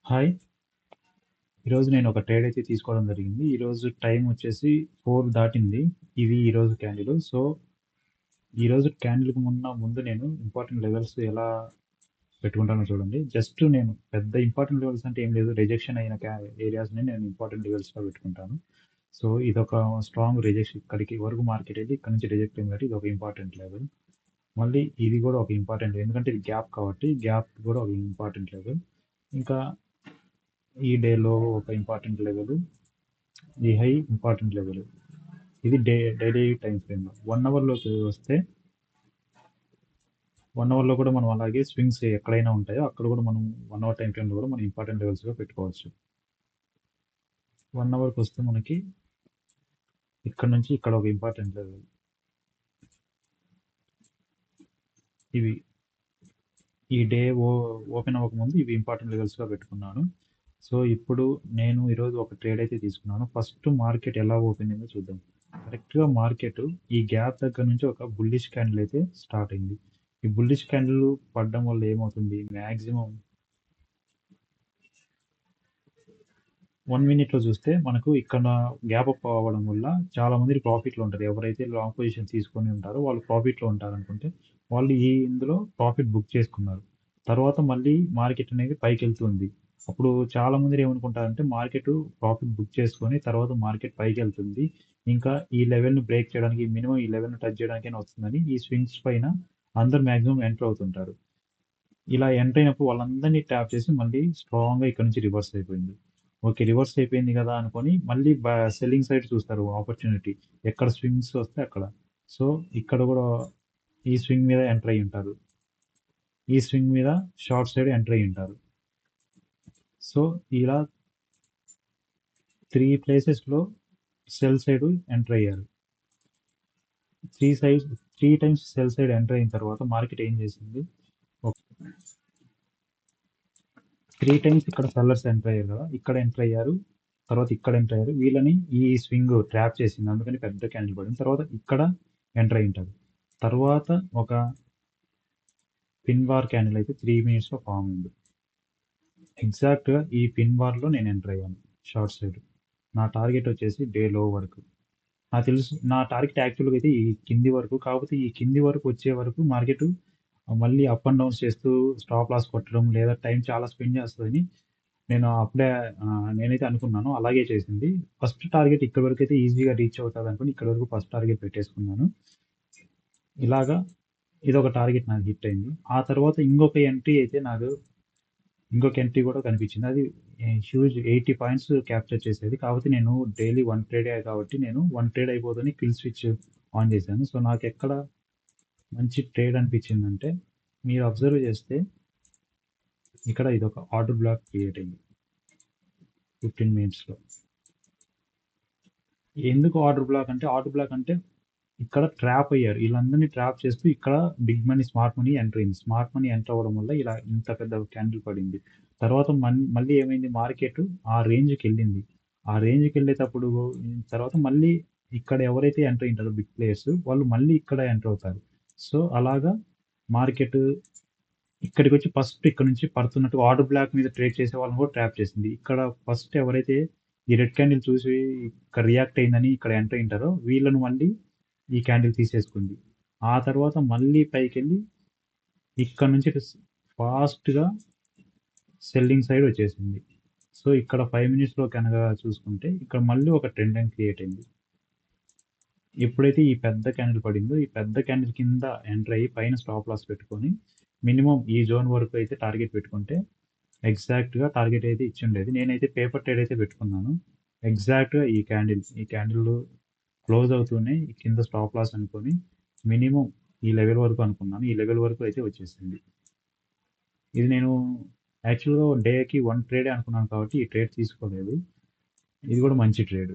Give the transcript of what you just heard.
Hi! ఈరోజు నేను ఒక ట్రేడ్ అయితే తీసుకోవడం జరిగింది. ఈరోజు టైం వచ్చేసి 4 దాటింది. ఇది ఈరోజు క్యాండిల్. సో, ఈరోజు క్యాండిల్‌కి ముందు నేను ఇంపార్టెంట్ లెవెల్స్ ఎలా పెట్టుకుంటానో చూడండి. జస్ట్ నేను పెద్ద ఇంపార్టెంట్ లెవెల్స్ అంటే ఏం లేదు. రిజెక్షన్ అయిన ఏరియాస్‌ని నేను ఇంపార్టెంట్ లెవెల్స్‌గా పెట్టుకుంటాను. సో, ఇదొక స్ట్రాంగ్ రిజెక్షన్ ఇక్కడికి వరకు మార్కెట్ వెళ్ళి ఇక్కడ నుంచి రిజెక్ట్ అయింది కాబట్టి ఇదొక ఇంపార్టెంట్ లెవెల్. మళ్ళీ ఇది కూడా ఒక ఇంపార్టెంట్ ఎందుకంటే ఇది గ్యాప్ కాబట్టి గ్యాప్ కూడా ఒక ఇంపార్టెంట్ లెవెల్. ఇంకా ఈ డేలో ఒక ఇంపార్టెంట్ లెవెల్. ఈ హై ఇంపార్టెంట్ లెవెల్. ఇది డైలీ టైం ఫ్రేమ్. 1 అవర్లోకి వస్తే 1 అవర్లో కూడా మనం అలాగే స్వింగ్స్ ఎక్కడైనా ఉంటాయో అక్కడ కూడా మనం 1 అవర్ టైం ఫ్రేమ్లో కూడా మనం ఇంపార్టెంట్ లెవెల్స్గా పెట్టుకోవచ్చు. 1 అవర్కి వస్తే మనకి ఇక్కడ నుంచి ఇక్కడ ఒక ఇంపార్టెంట్ లెవెల్. ఇవి ఈ డే ఓపెన్ అవ్వకముందు ఇవి ఇంపార్టెంట్ లెవెల్స్గా పెట్టుకున్నాను. సో ఇప్పుడు నేను ఈరోజు ఒక ట్రేడ్ అయితే తీసుకున్నాను. ఫస్ట్ మార్కెట్ ఎలా ఓపెన్ అయిందో చూద్దాం. కరెక్ట్గా మార్కెట్ ఈ గ్యాప్ దగ్గర నుంచి ఒక బుల్లిష్ క్యాండిల్ అయితే స్టార్ట్ అయింది. ఈ బుల్లిష్ క్యాండిల్ పడడం వల్ల ఏమవుతుంది, మ్యాక్సిమం 1 మినిట్లో చూస్తే మనకు ఇక్కడ గ్యాప్ అప్ అవ్వడం వల్ల చాలా మంది ప్రాఫిట్లో ఉంటారు. ఎవరైతే లాంగ్ పొజిషన్ తీసుకొని ఉంటారో వాళ్ళు ప్రాఫిట్లో ఉంటారు అనుకుంటే వాళ్ళు ఇందులో ప్రాఫిట్ బుక్ చేసుకున్నారు. తర్వాత మళ్ళీ మార్కెట్ అనేది పైకి వెళ్తుంది. అప్పుడు చాలా మంది ఏమనుకుంటారంటే మార్కెట్ ప్రాఫిట్ బుక్ చేసుకొని తర్వాత మార్కెట్ పైకి వెళ్తుంది, ఇంకా ఈ లెవెల్ని బ్రేక్ చేయడానికి మినిమం ఈ లెవెల్ని టచ్ చేయడానికైనా వస్తుందని ఈ స్వింగ్స్ పైన అందరు మ్యాక్సిమం ఎంటర్ అవుతుంటారు. ఇలా ఎంటర్ అయినప్పుడు వాళ్ళందరినీ ట్యాప్ చేసి మళ్ళీ స్ట్రాంగ్గా ఇక్కడ నుంచి రివర్స్ అయిపోయింది. ఓకే, రివర్స్ అయిపోయింది కదా అనుకొని మళ్ళీ సెల్లింగ్ సైడ్ చూస్తారు ఆపర్చునిటీ. ఎక్కడ స్వింగ్స్ వస్తే అక్కడ. సో ఇక్కడ కూడా ఈ స్వింగ్ మీద ఎంటర్ అయి ఉంటారు. ఈ స్వింగ్ మీద షార్ట్ సైడ్ ఎంటర్ అయి ఉంటారు. సో ఇలా 3 ప్లేసెస్లో సెల్ సైడ్ ఎంటర్ అయ్యారు. 3 టైమ్స్ సెల్ సైడ్ ఎంటర్ అయిన తర్వాత మార్కెట్ ఏం చేసింది, 3 టైమ్స్ ఇక్కడ సెల్లర్స్ ఎంటర్ అయ్యారు కదా, ఇక్కడ ఎంటర్ అయ్యారు, తర్వాత ఇక్కడ ఎంటర్ అయ్యారు. వీళ్ళని ఈ స్వింగ్ ట్రాప్ చేసింది, అందుకని పెద్ద క్యాండిల్ పడింది. తర్వాత ఇక్కడ ఎంటర్ అయి ఉంటారు. తర్వాత ఒక పిన్ బార్ క్యాండిల్ అయితే 3 మినిట్స్లో ఫామ్ అయింది. ఎగ్జాక్ట్గా ఈ పిన్ బార్లో నేను ఎంటర్ అయ్యాను షార్ట్ సైడ్. నా టార్గెట్ వచ్చేసి డే లో వరకు. నాకు తెలుసు నా టార్గెట్ యాక్చువల్గా అయితే ఈ కింది వరకు, కాకపోతే ఈ కింది వరకు వచ్చే వరకు మార్కెట్ మళ్ళీ అప్ అండ్ డౌన్స్ చేస్తూ స్టాప్ లాస్ కొట్టడం లేదా టైం చాలా స్పెండ్ చేస్తుందని నేను అప్పుడే నేనైతే అనుకున్నాను. అలాగే చేసింది. ఫస్ట్ టార్గెట్ ఇక్కడ వరకు అయితే ఈజీగా రీచ్ అవుతుంది అనుకుని ఇక్కడ వరకు ఫస్ట్ టార్గెట్ పెట్టేసుకున్నాను. ఇలాగా ఇదొక టార్గెట్ నాకు హిట్ అయింది. ఆ తర్వాత ఇంకొక ఎంట్రీ కూడా కనిపించింది. అది హ్యూజ్ 80 పాయింట్స్ క్యాప్చర్ చేసేది. కాకపోతే నేను డైలీ 1 ట్రేడ్ కాబట్టి నేను 1 ట్రేడ్ అయిపోతుంది కిల్ స్విచ్ ఆన్ చేశాను. సో నాకు ఎక్కడ మంచి ట్రేడ్ అనిపించిందంటే, మీరు అబ్జర్వ్ చేస్తే ఇక్కడ ఇదొక ఆర్డర్ బ్లాక్ క్రియేట్ అయింది 15 మినిట్స్లో. ఎందుకు ఆర్డర్ బ్లాక్ అంటే ఇక్కడ ట్రాప్ అయ్యారు. వీళ్ళందరినీ ట్రాప్ చేస్తూ ఇక్కడ big money smart money enter అయింది. స్మార్ట్ మనీ ఎంటర్ అవ్వడం వల్ల ఇలా ఇంత పెద్ద క్యాండిల్ పడింది. తర్వాత మళ్ళీ ఏమైంది, మార్కెట్ ఆ రేంజ్కి వెళ్ళింది. ఆ రేంజ్కి వెళ్ళేటప్పుడు తర్వాత మళ్ళీ ఇక్కడ ఎవరైతే ఎంటర్ అయింటారో బిగ్ ప్లేయర్స్ వాళ్ళు మళ్ళీ ఇక్కడ ఎంటర్ అవుతారు. సో అలాగా మార్కెట్ ఇక్కడికి వచ్చి ఫస్ట్ ఇక్కడ నుంచి పడుతున్నట్టు ఆర్డర్ బ్లాక్ మీద ట్రేడ్ చేసే వాళ్ళని కూడా ట్రాప్ చేసింది. ఇక్కడ ఫస్ట్ ఎవరైతే ఈ రెడ్ క్యాండిల్ చూసి ఇక్కడ రియాక్ట్ అయిందని ఇక్కడ ఎంటర్ అయింటారో వీళ్ళను మళ్ళీ ఈ క్యాండిల్ తీసేసుకుంది. ఆ తర్వాత మళ్ళీ పైకి వెళ్ళి ఇక్కడ నుంచి ఫాస్ట్గా సెల్లింగ్ సైడ్ వచ్చేసింది. సో ఇక్కడ 5 మినిట్స్లో కనుక చూసుకుంటే ఇక్కడ మళ్ళీ ఒక ట్రెండ్ లైన్ క్రియేట్ అయింది. ఎప్పుడైతే ఈ పెద్ద క్యాండిల్ పడిందో ఈ పెద్ద క్యాండిల్ కింద ఎంటర్ అయ్యి పైన స్టాప్ లాస్ పెట్టుకొని మినిమం ఈ జోన్ వరకు అయితే టార్గెట్ పెట్టుకుంటే ఎగ్జాక్ట్గా టార్గెట్ అయితే ఇచ్చి ఉండేది. నేనైతే పేపర్ ట్రేడ్ అయితే పెట్టుకున్నాను. ఎగ్జాక్ట్గా ఈ క్యాండిల్ క్లోజ్ అవుతూనే కింద స్టాప్ లాస్ అనుకొని మినిమం ఈ లెవెల్ వరకు అనుకున్నాను. ఈ లెవెల్ వరకు అయితే వచ్చేసింది. ఇది నేను యాక్చువల్గా డేకి 1 ట్రేడే అనుకున్నాను కాబట్టి ఈ ట్రేడ్ తీసుకోలేదు. ఇది కూడా మంచి ట్రేడ్.